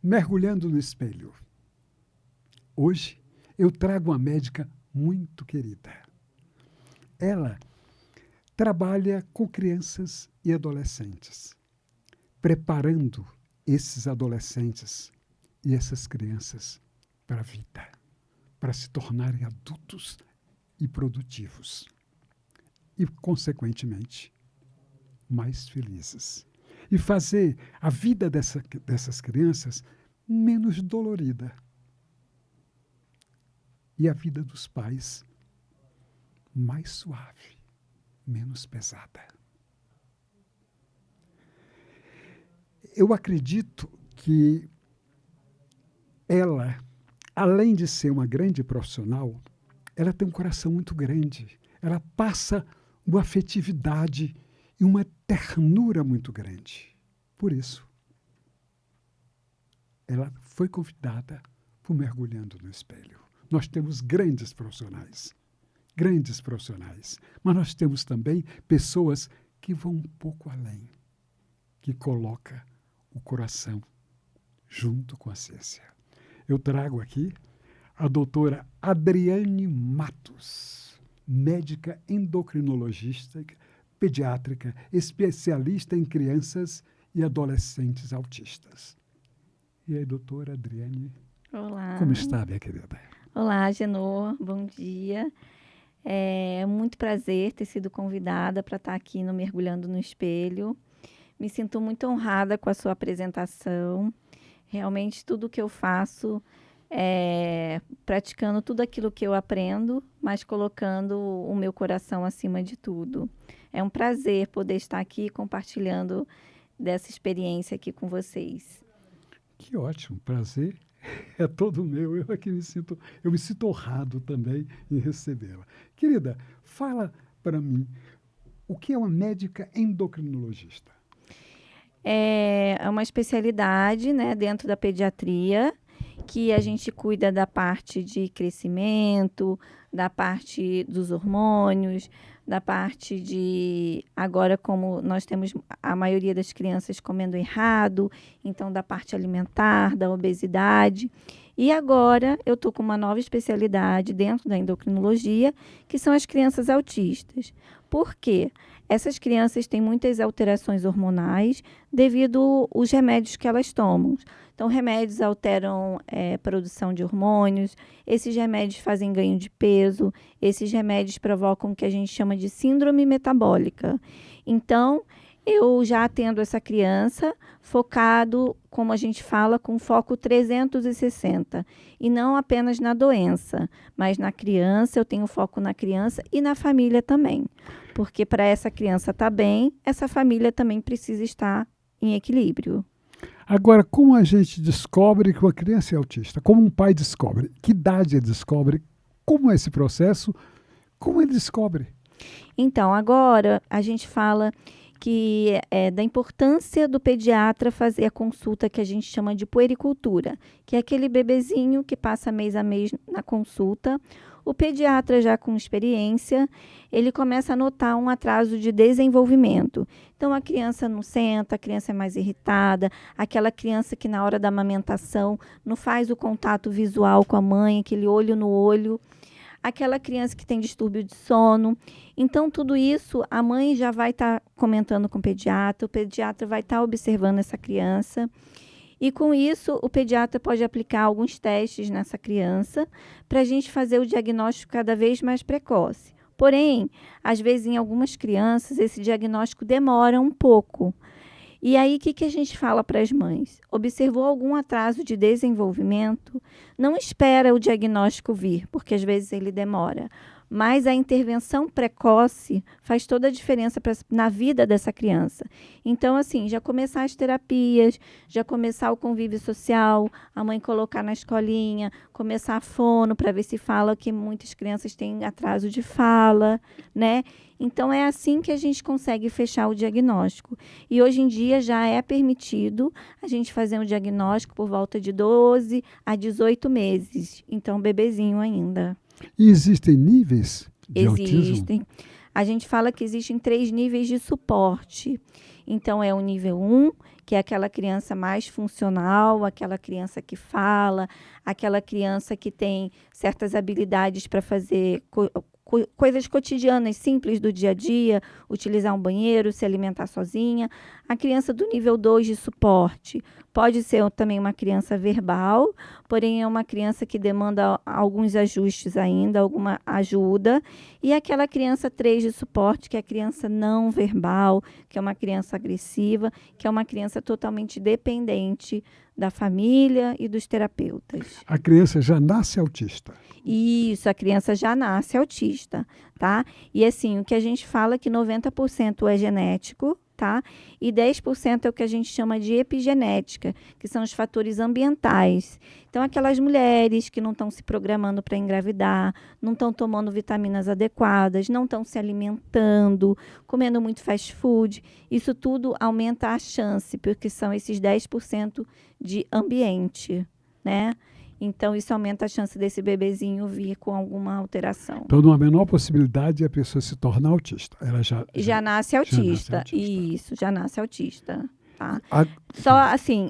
Mergulhando no espelho. Hoje eu trago uma médica muito querida. Ela trabalha com crianças e adolescentes, preparando esses adolescentes e essas crianças para a vida, para se tornarem adultos e produtivos e, consequentemente, mais felizes. E fazer a vida dessas crianças menos dolorida. E a vida dos pais mais suave, menos pesada. Eu acredito que ela, além de ser uma grande profissional, ela tem um coração muito grande. Ela passa uma afetividade e uma ternura muito grande. Por isso, ela foi convidada para o Mergulhando no Espelho. Nós temos grandes profissionais, mas nós temos também pessoas que vão um pouco além, que colocam o coração junto com a ciência. Eu trago aqui a doutora Adriane Matos, médica endocrinologista, pediátrica, especialista em crianças e adolescentes autistas. E aí, doutora Adriane? Olá. Como está, minha querida? Olá, Genô. Bom dia. É muito prazer ter sido convidada para estar aqui no Mergulhando no Espelho. Me sinto muito honrada com a sua apresentação. Realmente, tudo que eu faço é praticando tudo aquilo que eu aprendo, mas colocando o meu coração acima de tudo. É um prazer poder estar aqui compartilhando dessa experiência aqui com vocês. Que ótimo, prazer é todo meu. Eu me sinto honrado também em recebê-la. Querida, fala para mim, o que é uma médica endocrinologista? É uma especialidade, né, dentro da pediatria, que a gente cuida da parte de crescimento, da parte dos hormônios, da parte de... Agora, como nós temos a maioria das crianças comendo errado, então da parte alimentar, da obesidade. E agora eu estou com uma nova especialidade dentro da endocrinologia, que são as crianças autistas. Por quê? Essas crianças têm muitas alterações hormonais devido aos remédios que elas tomam. Então, remédios alteram a produção de hormônios, esses remédios fazem ganho de peso, esses remédios provocam o que a gente chama de síndrome metabólica. Então, eu já atendo essa criança focado, como a gente fala, com foco 360. E não apenas na doença, mas na criança, eu tenho foco na criança e na família também. Porque para essa criança estar bem, essa família também precisa estar em equilíbrio. Agora, como a gente descobre que uma criança é autista? Como um pai descobre? Que idade ele descobre? Como é esse processo? Como ele descobre? Então, agora a gente fala que da importância do pediatra fazer a consulta que a gente chama de puericultura, que é aquele bebezinho que passa mês a mês na consulta. O pediatra, já com experiência, ele começa a notar um atraso de desenvolvimento. Então, a criança não senta, a criança é mais irritada, aquela criança que na hora da amamentação não faz o contato visual com a mãe, aquele olho no olho, aquela criança que tem distúrbio de sono. Então, tudo isso, a mãe já vai estar comentando com o pediatra vai estar observando essa criança. E com isso, o pediatra pode aplicar alguns testes nessa criança para a gente fazer o diagnóstico cada vez mais precoce. Porém, às vezes, em algumas crianças, esse diagnóstico demora um pouco. E aí, o que a gente fala para as mães? Observou algum atraso de desenvolvimento? Não espera o diagnóstico vir, porque às vezes ele demora. Mas a intervenção precoce faz toda a diferença na vida dessa criança. Então, assim, já começar as terapias, já começar o convívio social, a mãe colocar na escolinha, começar a fono para ver se fala, que muitas crianças têm atraso de fala, né? Então, é assim que a gente consegue fechar o diagnóstico. E hoje em dia já é permitido a gente fazer um diagnóstico por volta de 12 a 18 meses. Então, bebezinho ainda. E existem níveis de autismo? Existem. A gente fala que existem 3 níveis de suporte. Então, é o nível 1, que é aquela criança mais funcional, aquela criança que fala, aquela criança que tem certas habilidades para fazer coisas cotidianas, simples do dia a dia, utilizar um banheiro, se alimentar sozinha. A criança do nível 2 de suporte pode ser também uma criança verbal, porém é uma criança que demanda alguns ajustes ainda, alguma ajuda. E aquela criança 3 de suporte, que é a criança não verbal, que é uma criança agressiva, que é uma criança totalmente dependente da família e dos terapeutas. A criança já nasce autista. Isso, a criança já nasce autista, tá? E assim, o que a gente fala é que 90% é genético, tá? E 10% é o que a gente chama de epigenética, que são os fatores ambientais. Então, aquelas mulheres que não estão se programando para engravidar, não estão tomando vitaminas adequadas, não estão se alimentando, comendo muito fast food, isso tudo aumenta a chance, porque são esses 10% de ambiente, né? Então, isso aumenta a chance desse bebezinho vir com alguma alteração. Então, não há a menor possibilidade de a pessoa se tornar autista. Ela já nasce autista. autista. Isso, já nasce autista. Tá? A- Só assim,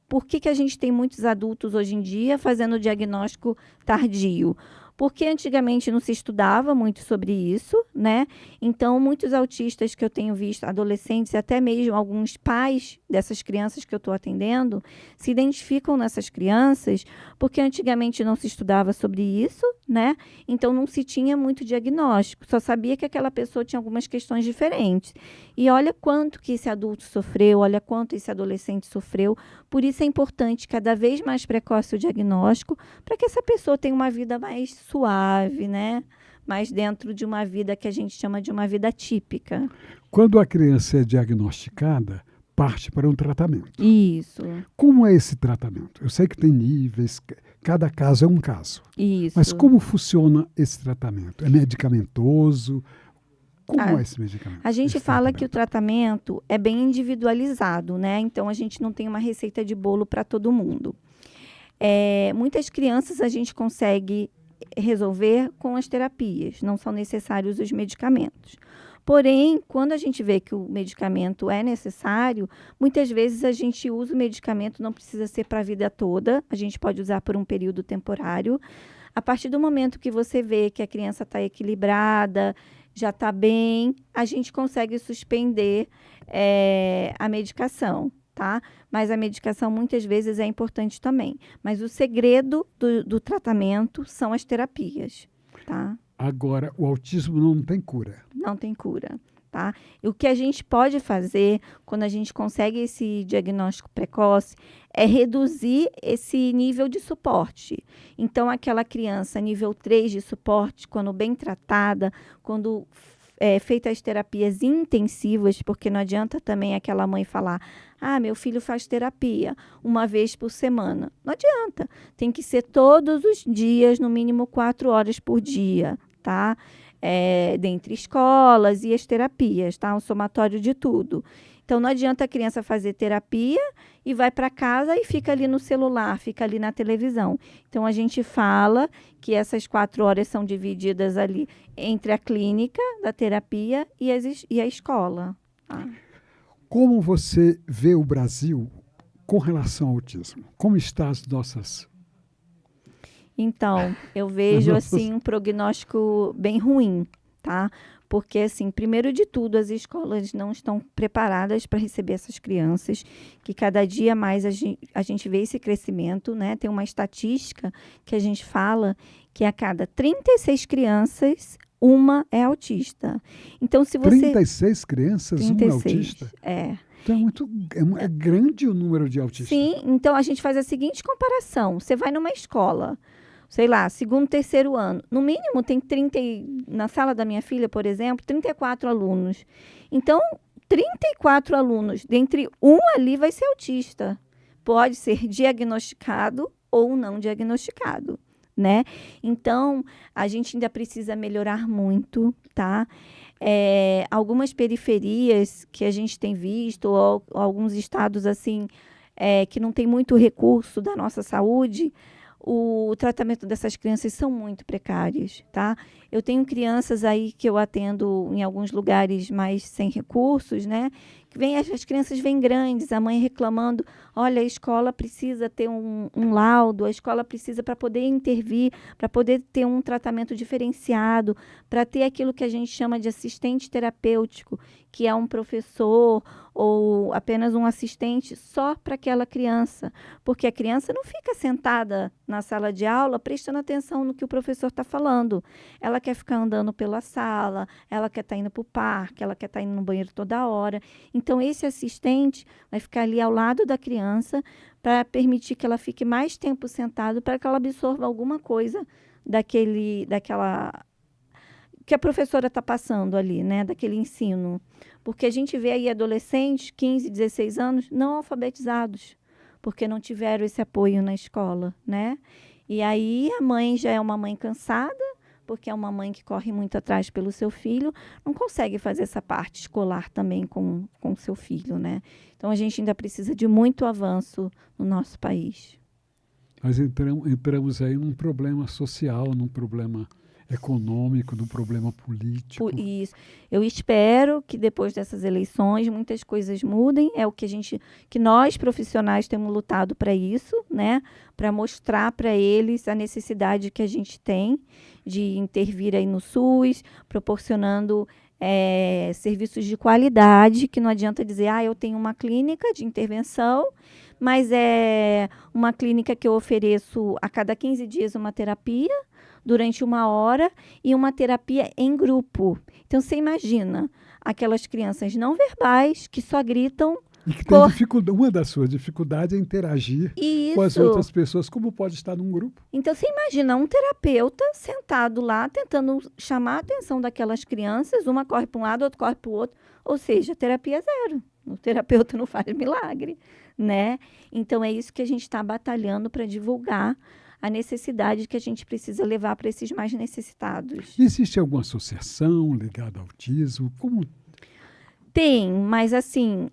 por que a gente tem muitos adultos hoje em dia fazendo diagnóstico tardio? Porque antigamente não se estudava muito sobre isso, né? Então, muitos autistas que eu tenho visto, adolescentes e até mesmo alguns pais dessas crianças que eu estou atendendo, se identificam nessas crianças porque antigamente não se estudava sobre isso, né? Então, não se tinha muito diagnóstico, só sabia que aquela pessoa tinha algumas questões diferentes. E olha quanto que esse adulto sofreu, olha quanto esse adolescente sofreu. Por isso é importante cada vez mais precoce o diagnóstico, para que essa pessoa tenha uma vida mais suave, né? Mais dentro de uma vida que a gente chama de uma vida típica. Quando a criança é diagnosticada, parte para um tratamento. Isso. Como é esse tratamento? Eu sei que tem níveis, cada caso é um caso. Isso. Mas como funciona esse tratamento? É medicamentoso? Como é esse medicamento? A gente fala que o tratamento é bem individualizado, né? Então, a gente não tem uma receita de bolo para todo mundo. Muitas crianças a gente consegue resolver com as terapias, não são necessários os medicamentos. Porém, quando a gente vê que o medicamento é necessário, muitas vezes a gente usa o medicamento, não precisa ser para a vida toda, a gente pode usar por um período temporário. A partir do momento que você vê que a criança está equilibrada, já está bem, a gente consegue suspender a medicação, tá? Mas a medicação muitas vezes é importante também. Mas o segredo do tratamento são as terapias, tá? Agora, o autismo não tem cura. Não tem cura, tá? E o que a gente pode fazer quando a gente consegue esse diagnóstico precoce é reduzir esse nível de suporte. Então, aquela criança nível 3 de suporte, quando bem tratada, quando feitas as terapias intensivas, porque não adianta também aquela mãe falar: meu filho faz terapia uma vez por semana. Não adianta. Tem que ser todos os dias, no mínimo 4 horas por dia, tá? Dentre escolas e as terapias, tá? Um somatório de tudo. Então, não adianta a criança fazer terapia e vai para casa e fica ali no celular, fica ali na televisão. Então, a gente fala que essas 4 horas são divididas ali entre a clínica da terapia e a escola. Tá? Como você vê o Brasil com relação ao autismo? Como estão as nossas... Então, eu vejo assim um prognóstico bem ruim, tá? Porque, assim, primeiro de tudo, as escolas não estão preparadas para receber essas crianças, que cada dia mais a gente vê esse crescimento, né? Tem uma estatística que a gente fala que a cada 36 crianças, uma é autista. Então, se você... 36 crianças, 36, uma é autista? Então, é grande o número de autistas. Sim, então a gente faz a seguinte comparação. Você vai numa escola, sei lá, 2º, 3º ano. No mínimo tem na sala da minha filha, por exemplo, 34 alunos. Então, 34 alunos, dentre um ali vai ser autista. Pode ser diagnosticado ou não diagnosticado, né? Então, a gente ainda precisa melhorar muito, tá? Algumas periferias que a gente tem visto, ou alguns estados assim, que não tem muito recurso da nossa saúde, o tratamento dessas crianças são muito precários, tá? Eu tenho crianças aí que eu atendo em alguns lugares mais sem recursos, né? As crianças vêm grandes, a mãe reclamando, olha, a escola precisa ter um laudo, a escola precisa para poder intervir, para poder ter um tratamento diferenciado, para ter aquilo que a gente chama de assistente terapêutico, que é um professor ou apenas um assistente só para aquela criança. Porque a criança não fica sentada na sala de aula prestando atenção no que o professor está falando. Ela quer ficar andando pela sala, ela quer estar indo para o parque, ela quer estar indo no banheiro toda hora. Então, esse assistente vai ficar ali ao lado da criança para permitir que ela fique mais tempo sentada para que ela absorva alguma coisa daquela que a professora está passando ali, né, daquele ensino. Porque a gente vê aí adolescentes, 15, 16 anos, não alfabetizados, porque não tiveram esse apoio na escola, né? E aí a mãe já é uma mãe cansada, porque é uma mãe que corre muito atrás pelo seu filho, não consegue fazer essa parte escolar também com o seu filho, né? Então, a gente ainda precisa de muito avanço no nosso país. Nós entramos aí num problema social, num problema econômico, num problema político. Isso. Eu espero que depois dessas eleições muitas coisas mudem. É o que nós profissionais temos lutado para isso, né? Para mostrar para eles a necessidade que a gente tem de intervir aí no SUS, proporcionando serviços de qualidade, que não adianta dizer, eu tenho uma clínica de intervenção, mas é uma clínica que eu ofereço a cada 15 dias uma terapia, durante 1 hora, e uma terapia em grupo. Então, você imagina aquelas crianças não verbais que só gritam. E que tem dificuldade, uma das suas dificuldades é interagir com as outras pessoas, como pode estar num grupo. Então, você imagina um terapeuta sentado lá, tentando chamar a atenção daquelas crianças, uma corre para um lado, outra corre para o outro, ou seja, terapia zero. O terapeuta não faz milagre, né? Então, é isso que a gente está batalhando para divulgar a necessidade que a gente precisa levar para esses mais necessitados. Existe alguma associação ligada ao autismo? Como? Tem, mas assim,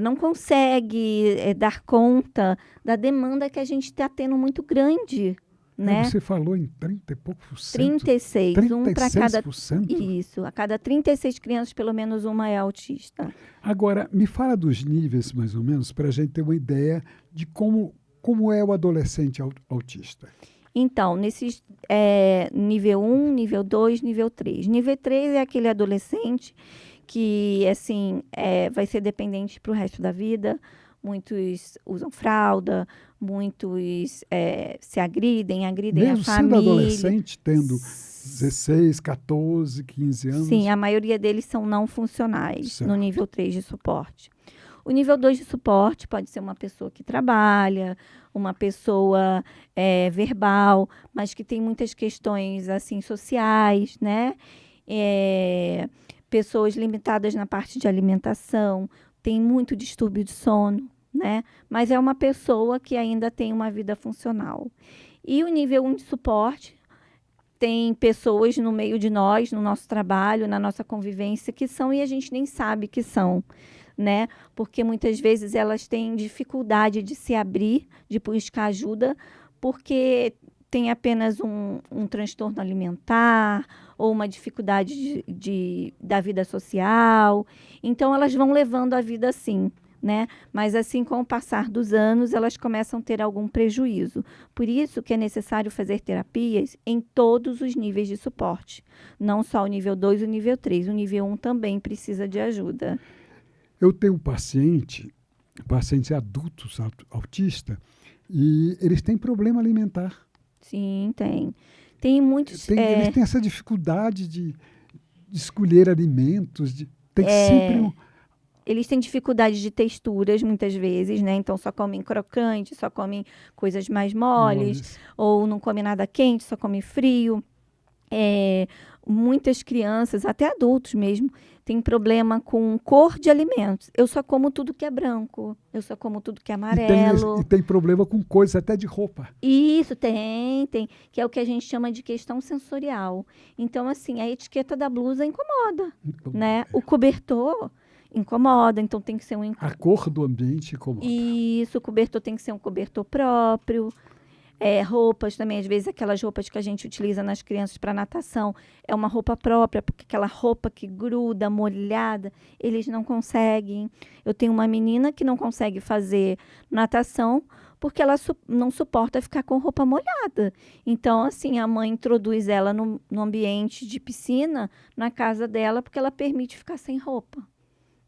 não consegue dar conta da demanda que a gente está tendo muito grande, né? Você falou em 30 e poucos por cento. 36, 36%? um para cada. Isso, a cada 36 crianças, pelo menos uma é autista. Agora, me fala dos níveis, mais ou menos, para a gente ter uma ideia de como é o adolescente autista. Então, nesses nível 1, nível 2, nível 3. Nível 3 é aquele adolescente que, assim, vai ser dependente para o resto da vida. Muitos usam fralda, muitos se agridem Mesmo a família. Mesmo sendo adolescente, tendo 16, 14, 15 anos? Sim, a maioria deles são não funcionais, certo, no nível 3 de suporte. O nível 2 de suporte pode ser uma pessoa que trabalha, uma pessoa verbal, mas que tem muitas questões assim, sociais, né? Pessoas limitadas na parte de alimentação, tem muito distúrbio de sono, né? Mas é uma pessoa que ainda tem uma vida funcional. E o nível 1 de suporte, tem pessoas no meio de nós, no nosso trabalho, na nossa convivência, que são e a gente nem sabe que são, né? Porque muitas vezes elas têm dificuldade de se abrir, de buscar ajuda, porque tem apenas um transtorno alimentar ou uma dificuldade da vida social. Então, elas vão levando a vida assim, né? Mas, assim, com o passar dos anos, elas começam a ter algum prejuízo. Por isso que é necessário fazer terapias em todos os níveis de suporte. Não só o nível 2 e o nível 3. O nível 1 também precisa de ajuda. Eu tenho pacientes adultos autistas, e eles têm problema alimentar. Sim, tem. Tem muitos... Eles têm essa dificuldade de escolher alimentos, tem sempre Eles têm dificuldade de texturas, muitas vezes, né? Então, só comem crocante, só comem coisas mais moles, ou não comem nada quente, só comem frio. Muitas crianças, até adultos mesmo, têm problema com cor de alimentos. Eu só como tudo que é branco, eu só como tudo que é amarelo. E tem problema com coisas até de roupa. Isso, tem, que é o que a gente chama de questão sensorial. Então, assim, a etiqueta da blusa incomoda, né? O cobertor incomoda, então tem que ser A cor do ambiente incomoda. Isso, o cobertor tem que ser um cobertor próprio. Roupas também, às vezes aquelas roupas que a gente utiliza nas crianças para natação, é uma roupa própria, porque aquela roupa que gruda, molhada, eles não conseguem. Eu tenho uma menina que não consegue fazer natação porque ela não suporta ficar com roupa molhada. Então, assim, a mãe introduz ela no ambiente de piscina, na casa dela, porque ela permite ficar sem roupa.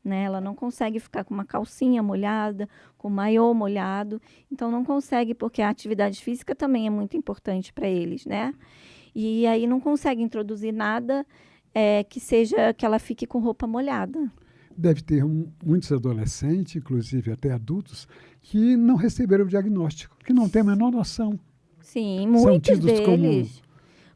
Né? Ela não consegue ficar com uma calcinha molhada, com maiô molhado. Então, não consegue, porque a atividade física também é muito importante para eles, né? E aí não consegue introduzir nada que ela fique com roupa molhada. Deve ter muitos adolescentes, inclusive até adultos, que não receberam o diagnóstico, que não têm a menor noção. Sim, muitos deles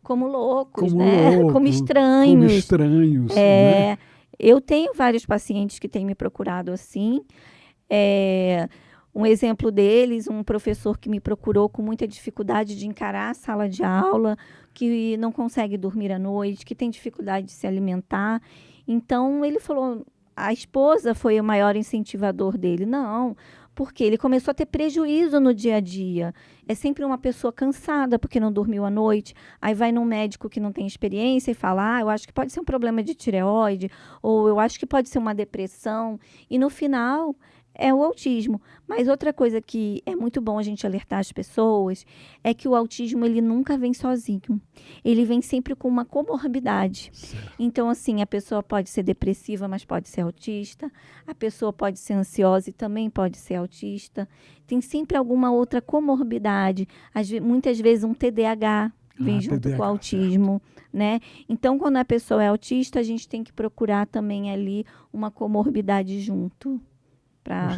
como loucos, né? Como estranhos. Como estranhos, né? Eu tenho vários pacientes que têm me procurado assim. Um exemplo deles, um professor que me procurou com muita dificuldade de encarar a sala de aula, que não consegue dormir à noite, que tem dificuldade de se alimentar. Então, ele falou, a esposa foi o maior incentivador dele. Não, porque ele começou a ter prejuízo no dia a dia. É sempre uma pessoa cansada porque não dormiu à noite. Aí vai num médico que não tem experiência e fala, eu acho que pode ser um problema de tireoide, ou eu acho que pode ser uma depressão. E no final é o autismo. Mas outra coisa que é muito bom a gente alertar as pessoas é que o autismo, ele nunca vem sozinho. Ele vem sempre com uma comorbidade. Certo. Então, assim, a pessoa pode ser depressiva, mas pode ser autista. A pessoa pode ser ansiosa e também pode ser autista. Tem sempre alguma outra comorbidade. Muitas vezes um TDAH vem junto TDAH, com o autismo, né? Então, quando a pessoa é autista, a gente tem que procurar também ali uma comorbidade junto.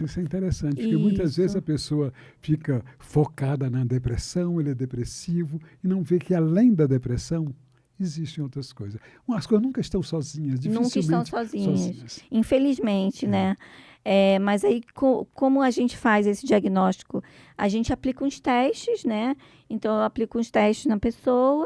Isso é interessante, porque muitas vezes a pessoa fica focada na depressão, ele é depressivo, e não vê que além da depressão existem outras coisas. As coisas nunca estão sozinhas, dificilmente nunca estão sozinhas. Infelizmente, né? Mas aí, como a gente faz esse diagnóstico? A gente aplica uns testes, né? Então, eu aplico uns testes na pessoa.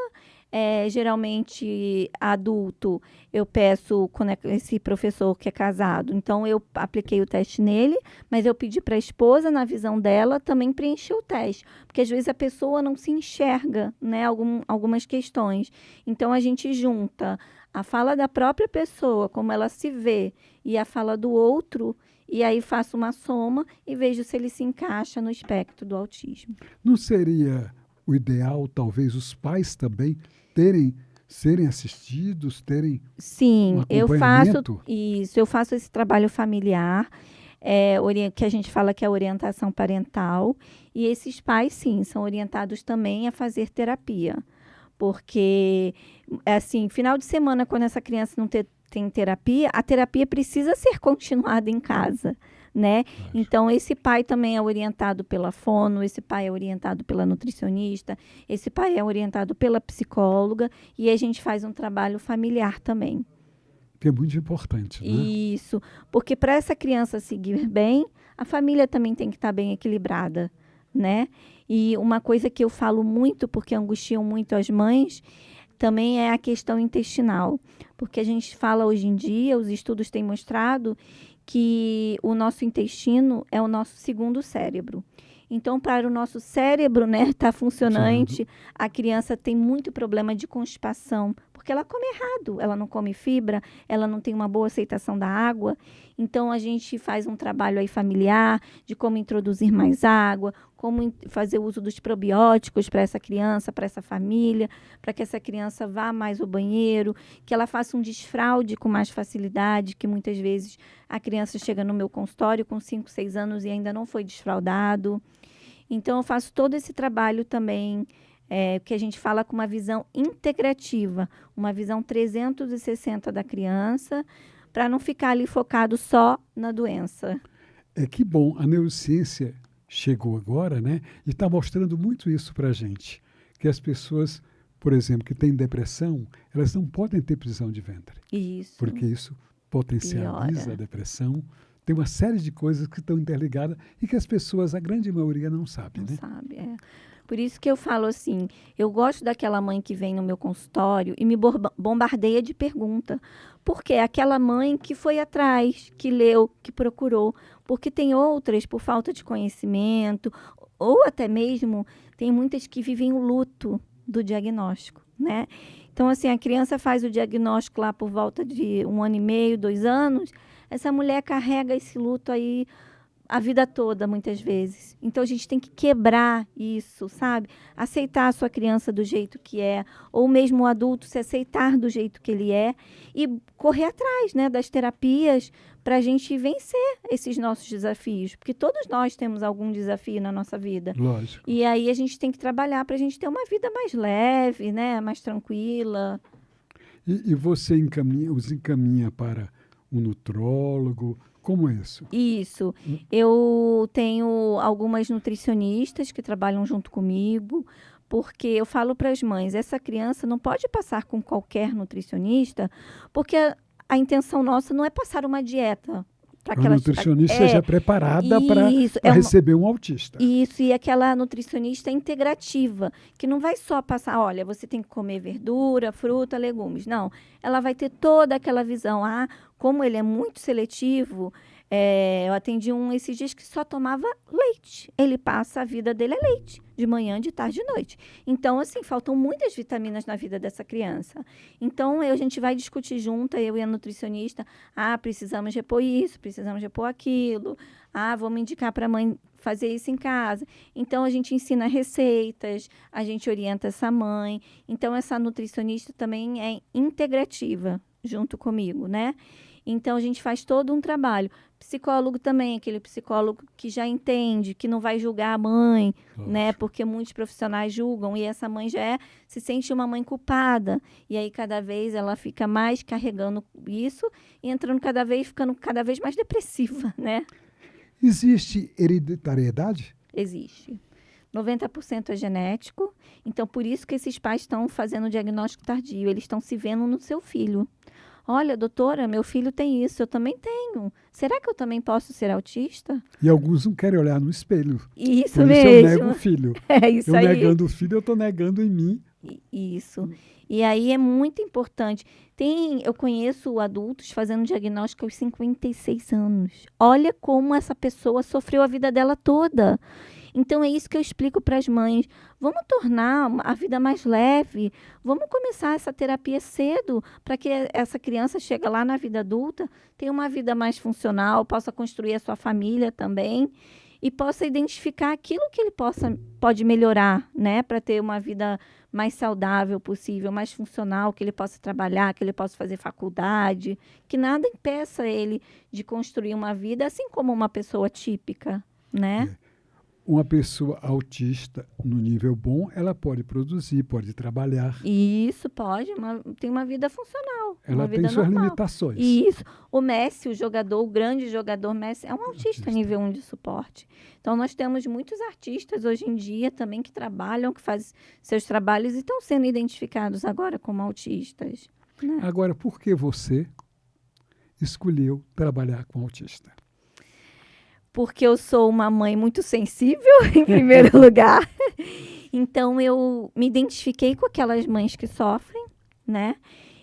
Geralmente, adulto, eu peço, quando é esse professor que é casado, então eu apliquei o teste nele, mas eu pedi para a esposa, na visão dela, também preencher o teste, porque às vezes a pessoa não se enxerga, né, algumas questões. Então, a gente junta a fala da própria pessoa, como ela se vê, e a fala do outro, e aí faço uma soma e vejo se ele se encaixa no espectro do autismo. Não seria o ideal, talvez, os pais também serem assistidos, terem Sim, um acompanhamento? eu faço esse trabalho familiar, que a gente fala que é orientação parental, e esses pais, sim, são orientados também a fazer terapia, porque, assim, final de semana, quando essa criança não tem terapia, a terapia precisa ser continuada em casa, né? Então, esse pai também é orientado pela fono, esse pai é orientado pela nutricionista, esse pai é orientado pela psicóloga, e a gente faz um trabalho familiar também. Que é muito importante, né? Isso, porque para essa criança seguir bem, a família também tem que estar bem equilibrada, né? E uma coisa que eu falo muito, porque angustiam muito as mães, também é a questão intestinal. Porque a gente fala hoje em dia, os estudos têm mostrado que o nosso intestino é o nosso segundo cérebro. Então, para o nosso cérebro, né, estar funcionante, a criança tem muito problema de constipação, porque ela come errado, ela não come fibra, ela não tem uma boa aceitação da água. Então, a gente faz um trabalho aí familiar de como introduzir mais água, como fazer uso dos probióticos para essa criança, para essa família, para que essa criança vá mais ao banheiro, que ela faça um desfraude com mais facilidade, que muitas vezes a criança chega no meu consultório com 5, 6 anos e ainda não foi desfraudado. Então, eu faço todo esse trabalho também, que a gente fala com uma visão integrativa, uma visão 360 da criança, para não ficar ali focado só na doença. Que bom, a neurociência chegou agora, né? E está mostrando muito isso para a gente. Que as pessoas, por exemplo, que têm depressão, elas não podem ter prisão de ventre. Isso. Porque isso potencializa a depressão. Tem uma série de coisas que estão interligadas e que as pessoas, a grande maioria, não sabe, né? Não sabe, Por isso que eu falo assim, eu gosto daquela mãe que vem no meu consultório e me bombardeia de pergunta. Porque é aquela mãe que foi atrás, que leu, que procurou. Porque tem outras, por falta de conhecimento, ou até mesmo tem muitas que vivem o luto do diagnóstico, né? Então, assim, a criança faz o diagnóstico lá por volta de 1 ano e meio, 2 anos, essa mulher carrega esse luto aí a vida toda, muitas vezes. Então, a gente tem que quebrar isso, sabe? Aceitar a sua criança do jeito que é, ou mesmo o adulto se aceitar do jeito que ele é e correr atrás, né, das terapias para a gente vencer esses nossos desafios. Porque todos nós temos algum desafio na nossa vida. Lógico. E aí a gente tem que trabalhar para a gente ter uma vida mais leve, né, mais tranquila. E você os encaminha para um nutrólogo? Como é isso? Isso. Eu tenho algumas nutricionistas que trabalham junto comigo, porque eu falo para as mães, essa criança não pode passar com qualquer nutricionista, porque a intenção nossa não é passar uma dieta. A nutricionista seja preparada para receber um autista. Isso, e aquela nutricionista integrativa, que não vai só passar, olha, você tem que comer verdura, fruta, legumes. Não, ela vai ter toda aquela visão. Como ele é muito seletivo, eu atendi esses dias que só tomava leite. Ele passa, a vida dele é leite, de manhã, de tarde, de noite. Então, assim, faltam muitas vitaminas na vida dessa criança. Então, a gente vai discutir junto, eu e a nutricionista, precisamos repor isso, precisamos repor aquilo, vamos indicar para a mãe fazer isso em casa. Então, a gente ensina receitas, a gente orienta essa mãe. Então, essa nutricionista também é integrativa junto comigo, né? Então, a gente faz todo um trabalho. Psicólogo também, aquele psicólogo que já entende, que não vai julgar a mãe, né? Porque muitos profissionais julgam e essa mãe se sente uma mãe culpada. E aí, cada vez, ela fica mais carregando isso e ficando cada vez mais depressiva, né? Existe hereditariedade? Existe. 90% é genético. Então, por isso que esses pais estão fazendo o diagnóstico tardio. Eles estão se vendo no seu filho. Olha, doutora, meu filho tem isso, eu também tenho. Será que eu também posso ser autista? E alguns não querem olhar no espelho. Isso por mesmo. Isso eu nego o filho. É isso aí. Eu negando o filho, eu estou negando em mim. Isso. E aí é muito importante. Eu conheço adultos fazendo diagnóstico aos 56 anos. Olha como essa pessoa sofreu a vida dela toda. Então, é isso que eu explico para as mães. Vamos tornar a vida mais leve. Vamos começar essa terapia cedo para que essa criança chegue lá na vida adulta, tenha uma vida mais funcional, possa construir a sua família também e possa identificar aquilo que ele pode melhorar, né? Para ter uma vida mais saudável possível, mais funcional, que ele possa trabalhar, que ele possa fazer faculdade, que nada impeça ele de construir uma vida assim como uma pessoa típica, né? Uma pessoa autista no nível bom, ela pode produzir, pode trabalhar. Isso, pode. Tem uma vida funcional. Ela tem suas limitações. Isso. O Messi, o grande jogador Messi, é um autista nível 1 de suporte. Então, nós temos muitos artistas hoje em dia também que trabalham, que fazem seus trabalhos e estão sendo identificados agora como autistas. Né? Agora, por que você escolheu trabalhar com autista? Porque eu sou uma mãe muito sensível, em primeiro lugar. Então, eu me identifiquei com aquelas mães que sofrem, né?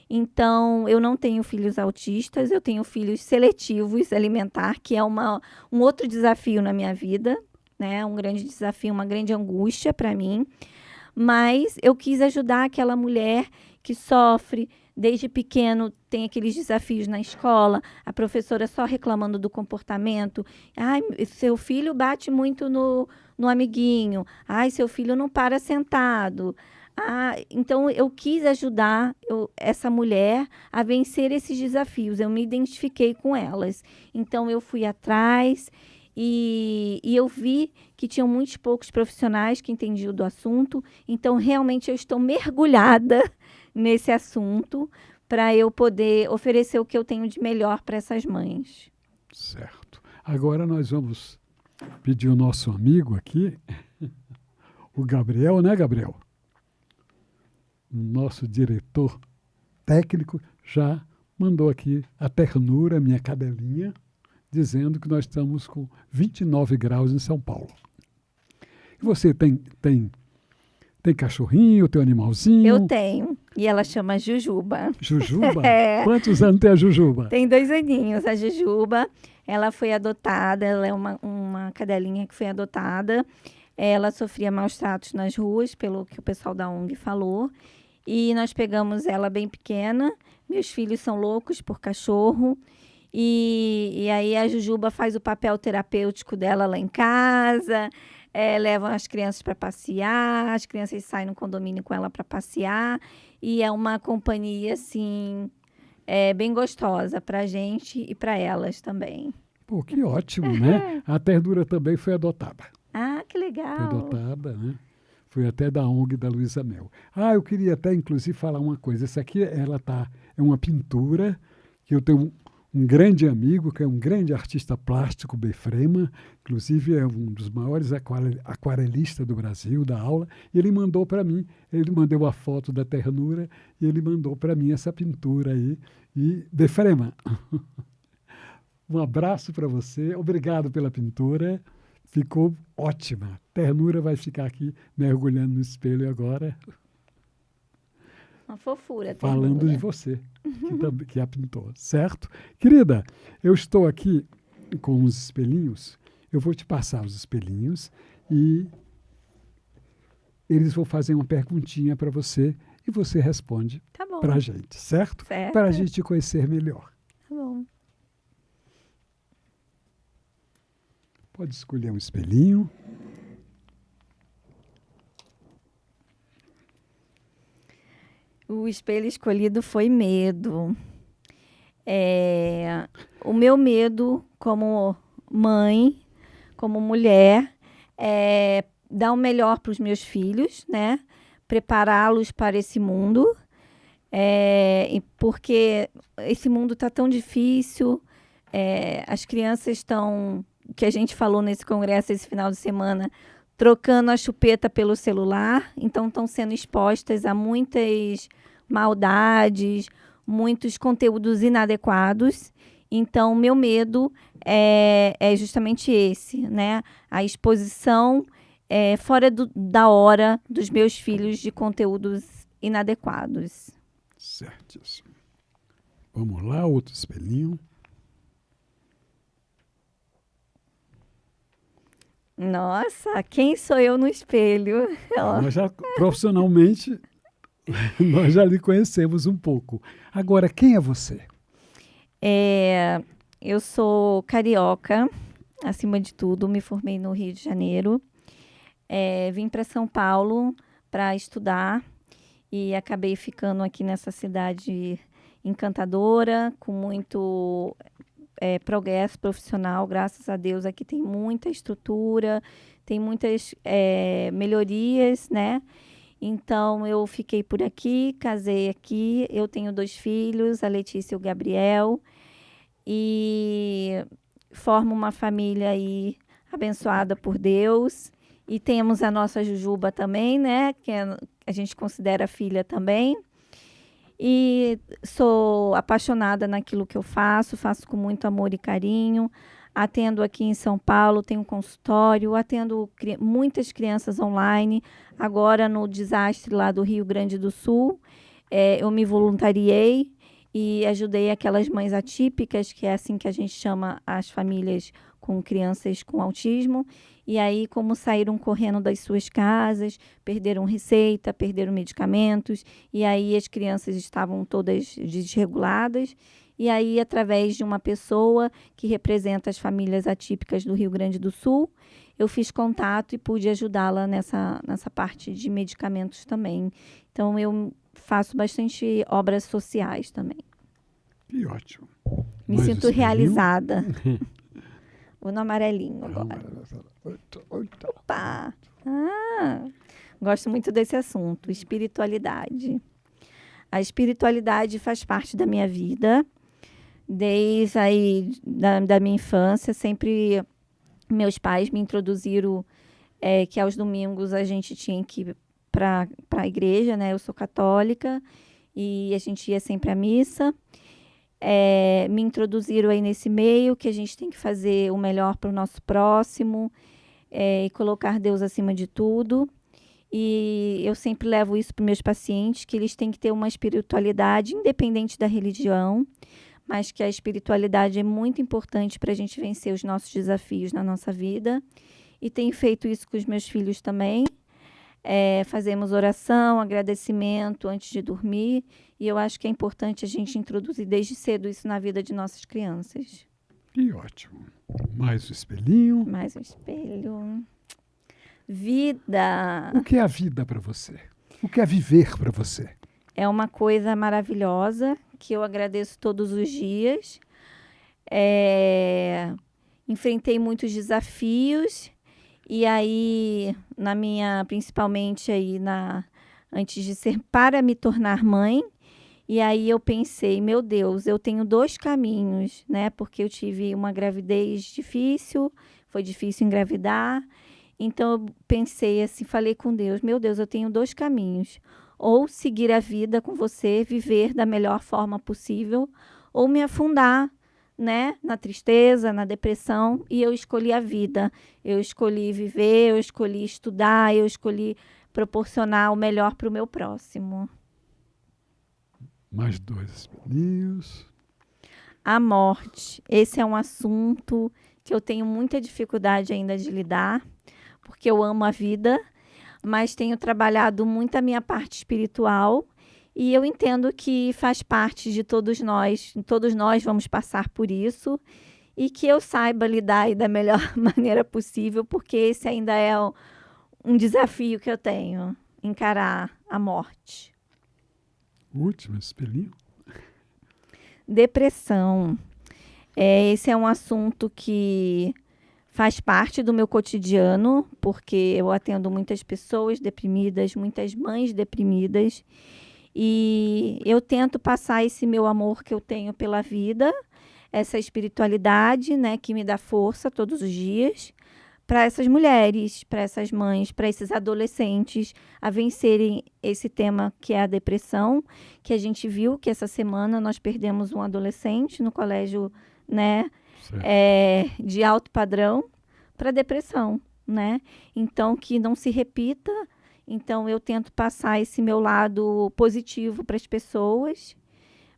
Então, eu não tenho filhos autistas, eu tenho filhos seletivos alimentar, que é um outro desafio na minha vida, né? Um grande desafio, uma grande angústia para mim. Mas eu quis ajudar aquela mulher que sofre, desde pequeno tem aqueles desafios na escola, a professora só reclamando do comportamento. Seu filho bate muito no amiguinho. Seu filho não para sentado. Então, eu quis ajudar essa mulher a vencer esses desafios. Eu me identifiquei com elas. Então, eu fui atrás e eu vi que tinham muitos poucos profissionais que entendiam do assunto. Então, realmente, eu estou mergulhada nesse assunto para eu poder oferecer o que eu tenho de melhor para essas mães. Certo. Agora nós vamos pedir o nosso amigo aqui, o Gabriel, né, Gabriel? Nosso diretor técnico já mandou aqui a ternura, minha cadelinha, dizendo que nós estamos com 29 graus em São Paulo. E você tem cachorrinho, tem animalzinho? Eu tenho. E ela chama Jujuba. Jujuba? Quantos anos tem a Jujuba? Tem 2 aninhos. A Jujuba, ela foi adotada. Ela é uma cadelinha que foi adotada. Ela sofria maus tratos nas ruas, pelo que o pessoal da ONG falou. E nós pegamos ela bem pequena. Meus filhos são loucos por cachorro. E aí a Jujuba faz o papel terapêutico dela lá em casa. Levam as crianças para passear. As crianças saem no condomínio com ela para passear. E é uma companhia, assim, bem gostosa para a gente e para elas também. Pô, que ótimo, né? A ternura também foi adotada. Ah, que legal. Foi adotada, né? Foi até da ONG da Luísa Mel. Ah, eu queria até, inclusive, falar uma coisa. Essa aqui, é uma pintura que eu tenho um grande amigo, que é um grande artista plástico, Befrema, inclusive é um dos maiores aquarelistas do Brasil, da aula, e ele mandou para mim, ele mandou a foto da ternura, e ele mandou para mim essa pintura aí. E, Befrema, um abraço para você, obrigado pela pintura. Ficou ótima. Ternura vai ficar aqui mergulhando no espelho agora. Uma fofura. Falando ternura. de você, que a pintou, certo? Querida, eu estou aqui com os espelhinhos. Eu vou te passar os espelhinhos e eles vão fazer uma perguntinha para você e você responde Tá bom. para a gente, certo? Certo. Para a gente te conhecer melhor. Tá bom. Pode escolher um espelhinho. O espelho escolhido foi medo. O meu medo como mãe, como mulher, é dar o melhor para os meus filhos, né? Prepará-los para esse mundo, porque esse mundo está tão difícil, as crianças estão, que a gente falou nesse congresso esse final de semana, trocando a chupeta pelo celular, então estão sendo expostas a muitas maldades, muitos conteúdos inadequados. Então, meu medo é justamente esse, né? A exposição fora da hora dos meus filhos de conteúdos inadequados. Certíssimo. Vamos lá, outro espelhinho. Nossa, quem sou eu no espelho? Nós já, profissionalmente, nós já lhe conhecemos um pouco. Agora, quem é você? Eu sou carioca, acima de tudo, me formei no Rio de Janeiro. Vim para São Paulo para estudar e acabei ficando aqui nessa cidade encantadora, com muito progresso profissional, graças a Deus. Aqui tem muita estrutura, tem muitas melhorias, né? Então, eu fiquei por aqui, casei aqui, eu tenho 2 filhos, a Letícia e o Gabriel, e formo uma família aí abençoada por Deus. E temos a nossa Jujuba também, né? Que a gente considera filha também. E sou apaixonada naquilo que eu faço com muito amor e carinho. Atendo aqui em São Paulo, tenho um consultório, atendo muitas crianças online. Agora, no desastre lá do Rio Grande do Sul, eu me voluntariei e ajudei aquelas mães atípicas, que é assim que a gente chama as famílias com crianças com autismo. E aí, como saíram correndo das suas casas, perderam receita, perderam medicamentos, e aí as crianças estavam todas desreguladas. E aí, através de uma pessoa que representa as famílias atípicas do Rio Grande do Sul, eu fiz contato e pude ajudá-la nessa parte de medicamentos também. Então, eu faço bastante obras sociais também. Que ótimo. Me sinto realizada. Vou no amarelinho agora. Opa! Gosto muito desse assunto, espiritualidade. A espiritualidade faz parte da minha vida. Desde aí da minha infância, sempre meus pais me introduziram que aos domingos a gente tinha que ir para a igreja, né? Eu sou católica e a gente ia sempre à missa. Me introduziram aí nesse meio que a gente tem que fazer o melhor para o nosso próximo e colocar Deus acima de tudo. E eu sempre levo isso para os meus pacientes, que eles têm que ter uma espiritualidade independente da religião, mas que a espiritualidade é muito importante para a gente vencer os nossos desafios na nossa vida. e tenho feito isso com os meus filhos também. Fazemos oração, agradecimento antes de dormir, e eu acho que é importante a gente introduzir desde cedo isso na vida de nossas crianças. Que ótimo. Mais um espelhinho. Mais um espelho. Vida. O que é a vida para você? O que é viver para você? É uma coisa maravilhosa que eu agradeço todos os dias. Enfrentei muitos desafios e aí, principalmente aí antes de para me tornar mãe, e aí eu pensei, meu Deus, eu tenho 2 caminhos, né? Porque eu tive uma gravidez difícil, foi difícil engravidar. Então eu pensei assim, falei com Deus, meu Deus, eu tenho 2 caminhos. Ou seguir a vida com você, viver da melhor forma possível, ou me afundar, né, na tristeza, na depressão, e eu escolhi a vida. Eu escolhi viver, eu escolhi estudar, eu escolhi proporcionar o melhor para o meu próximo. Mais 2 espelhinhos. A morte. Esse é um assunto que eu tenho muita dificuldade ainda de lidar, porque eu amo a vida, mas tenho trabalhado muito a minha parte espiritual e eu entendo que faz parte de todos nós vamos passar por isso e que eu saiba lidar da melhor maneira possível, porque esse ainda é um desafio que eu tenho, encarar a morte. Último espelhinho. Depressão. Esse é um assunto que faz parte do meu cotidiano, porque eu atendo muitas pessoas deprimidas, muitas mães deprimidas, e eu tento passar esse meu amor que eu tenho pela vida, essa espiritualidade, né, que me dá força todos os dias, para essas mulheres, para essas mães, para esses adolescentes a vencerem esse tema que é a depressão, que a gente viu que essa semana nós perdemos um adolescente no colégio, né, de alto padrão para depressão, né? Então, que não se repita. Então, eu tento passar esse meu lado positivo para as pessoas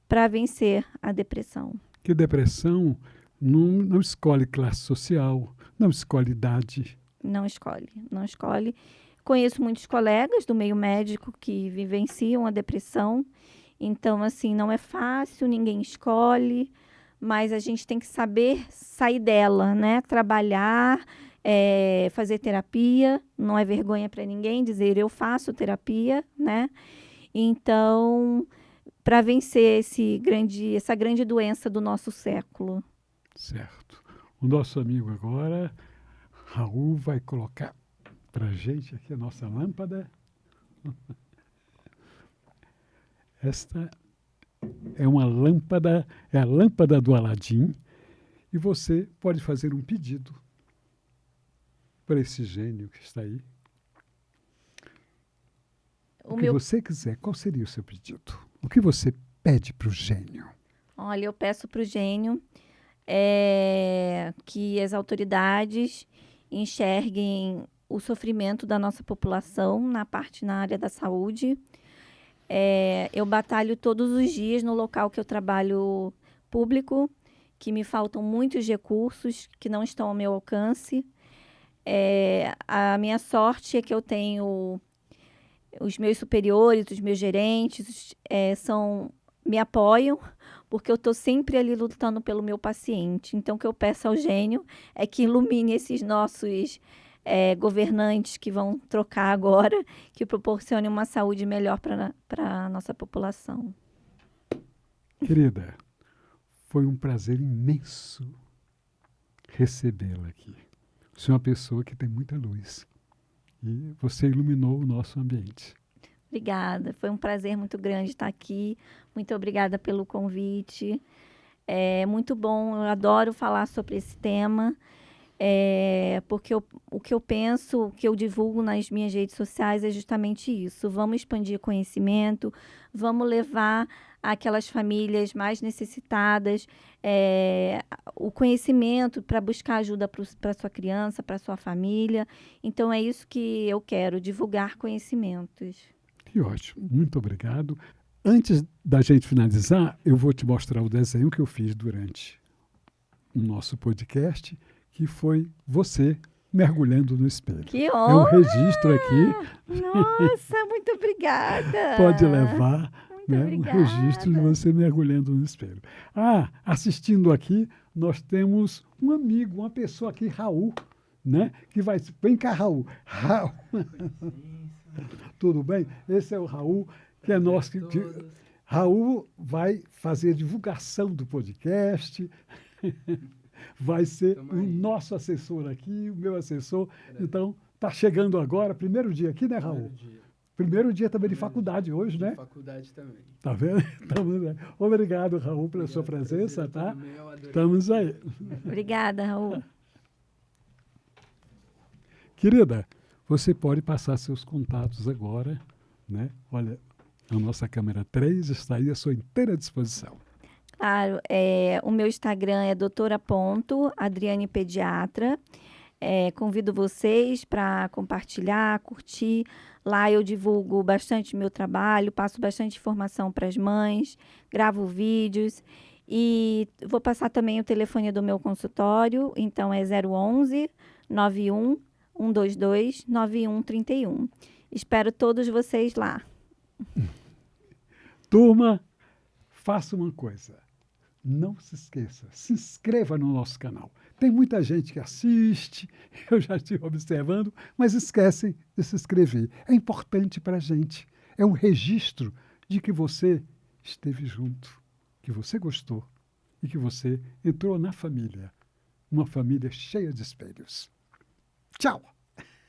para vencer a depressão. Que depressão não escolhe classe social, não escolhe idade. Não escolhe. Conheço muitos colegas do meio médico que vivenciam a depressão. Então, assim, não é fácil, ninguém escolhe, mas a gente tem que saber sair dela, né? Trabalhar, fazer terapia, não é vergonha para ninguém dizer eu faço terapia, né? Então, para vencer essa grande doença do nosso século. Certo. O nosso amigo agora, Raul, vai colocar para a gente aqui a nossa lâmpada. Esta é uma lâmpada, é a lâmpada do Aladim, e você pode fazer um pedido para esse gênio que está aí. O que você quiser, qual seria o seu pedido? O que você pede para o gênio? Olha, eu peço para o gênio que as autoridades enxerguem o sofrimento da nossa população na área da saúde. Eu batalho todos os dias no local que eu trabalho público, que me faltam muitos recursos que não estão ao meu alcance. A minha sorte é que eu tenho os meus superiores, os meus gerentes, me apoiam, porque eu estou sempre ali lutando pelo meu paciente. Então, o que eu peço ao gênio é que ilumine esses nossos governantes que vão trocar agora, que proporcione uma saúde melhor para a nossa população. Querida, foi um prazer imenso recebê-la aqui. Você é uma pessoa que tem muita luz e você iluminou o nosso ambiente. Obrigada, foi um prazer muito grande estar aqui. Muito obrigada pelo convite. É muito bom, eu adoro falar sobre esse tema. Porque o que eu penso, o que eu divulgo nas minhas redes sociais é justamente isso. Vamos expandir conhecimento, vamos levar àquelas famílias mais necessitadas o conhecimento para buscar ajuda para sua criança, para sua família. Então, é isso que eu quero, divulgar conhecimentos. Que ótimo, muito obrigado. Antes da gente finalizar, eu vou te mostrar o desenho que eu fiz durante o nosso podcast, que foi você mergulhando no espelho. Que É um honra! registro aqui. Nossa, muito obrigada. Pode levar, Muito né, um obrigada. registro de você mergulhando no espelho. Ah, assistindo aqui, nós temos um amigo, uma pessoa aqui, Raul, né? Que vai. Vem cá, Raul. Raul. Tudo bem? Esse é o Raul, que é nosso. Raul vai fazer a divulgação do podcast. Vai ser o nosso assessor aqui, o meu assessor. Então, está chegando agora, primeiro dia aqui, né, Raul? Primeiro dia também de faculdade hoje, né? De faculdade também. Tá vendo? Obrigado, Raul, pela sua presença, tá? Estamos aí. Obrigada, Raul. Querida, você pode passar seus contatos agora, né? Olha, a nossa câmera 3 está aí à sua inteira disposição. Claro, o meu Instagram é doutora.adriane Pediatra. Convido vocês para compartilhar, curtir. Lá eu divulgo bastante meu trabalho, passo bastante informação para as mães, gravo vídeos. E vou passar também o telefone do meu consultório, então é 011 91 122 9131. Espero todos vocês lá. Turma, faça uma coisa. Não se esqueça, se inscreva no nosso canal. Tem muita gente que assiste, eu já estive observando, mas esquecem de se inscrever. É importante para a gente. É um registro de que você esteve junto, que você gostou e que você entrou na família. Uma família cheia de espelhos. Tchau!